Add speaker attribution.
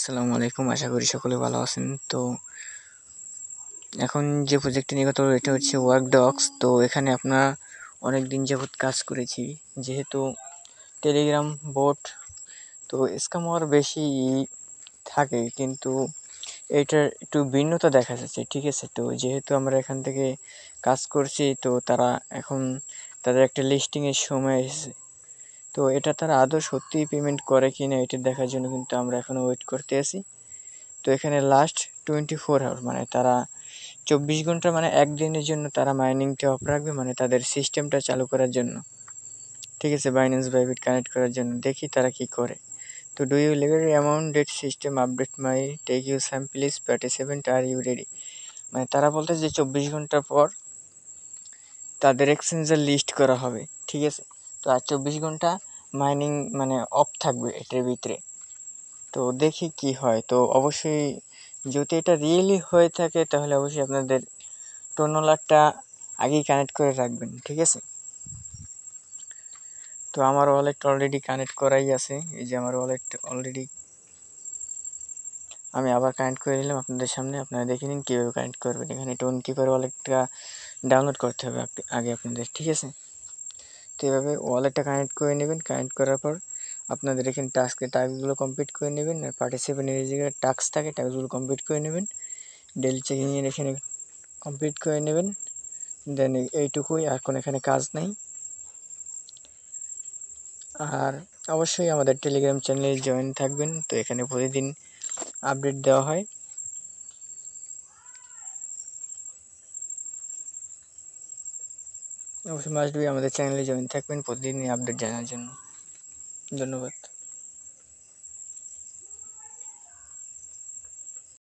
Speaker 1: আসসালামু আলাইকুম, আশা করি সকলে ভালো আছেন। তো এখন যে প্রজেক্টটি নিয়ে কথা বলবো এটা হচ্ছে ওয়ার্কডক্স। তো এখানে আপনারা অনেক দিন যাবত কাজ করেছি, যেহেতু টেলিগ্রাম বোট তো স্ক্যাম হওয়ার বেশি থাকে, কিন্তু এটার একটু ভিন্নতা দেখা যাচ্ছে, ঠিক আছে। তো যেহেতু আমরা এখান থেকে কাজ করছি, তো তারা এখন তাদের একটা লিস্টিংয়ের সময় এসেছে। তো এটা তারা আদৌ সত্যিই পেমেন্ট করে কি না এটা দেখার জন্য কিন্তু আমরা এখনও ওয়েট করতে আছি। তো এখানে লাস্ট 24 আওয়ার মানে তারা 24 ঘন্টা মানে একদিনের জন্য তারা মাইনিংটা অফ রাখবে, মানে তাদের সিস্টেমটা চালু করার জন্য, ঠিক আছে, বাইন্যান্স বাইবিট কানেক্ট করার জন্য। দেখি তারা কি করে। তো do you legally amount date system update my take you sample is participant are you ready. মানে তারা বলতে যে 24 ঘন্টা পর তাদের এক্সচেঞ্জের লিস্ট করা হবে, ঠিক আছে। তো আর 24 ঘন্টা মাইনিং মানে অফ থাকবে এটার ভিতরে। তো দেখি কি হয়। তো অবশ্যই যদি এটা রিয়েলি হয়ে থাকে তাহলে অবশ্যই আপনাদের টোনোলারটা আগেই কানেক্ট করে রাখবেন, ঠিক আছে। তো আমার ওয়ালেট অলরেডি কানেক্ট করাই আছে, এই যে আমার ওয়ালেট অলরেডি আমি আবার কানেক্ট করে নিলাম আপনাদের সামনে। আপনারা দেখে নিন কীভাবে কানেক্ট করবেন। এখানে টোন কিপার ওয়ালেটটা ডাউনলোড করতে হবে আগে আপনাদের, ঠিক আছে। তো এভাবে ওয়ালেটটা কানেক্ট করে নেবেন। কানেক্ট করার পর আপনাদের এখানে টাস্কগুলো কমপ্লিট করে নেবেন। আর পার্টিসিপেন্টের যে জায়গায় টাস্ক থাকে টাস্কগুলো কমপ্লিট করে নেবেন। ডেলি চেকিংয়ের এখানে কমপ্লিট করে নেবেন। দেন এইটুকুই, আর কোনো এখানে কাজ নাই। আর অবশ্যই আমাদের টেলিগ্রাম চ্যানেলে জয়েন থাকবেন। তো এখানে প্রতিদিন আপডেট দেওয়া হয়। অবশ্যই মাস্ট বি আমাদের চ্যানেলে জয়েন থাকবেন প্রতিদিনই আপডেট জানার জন্য। ধন্যবাদ।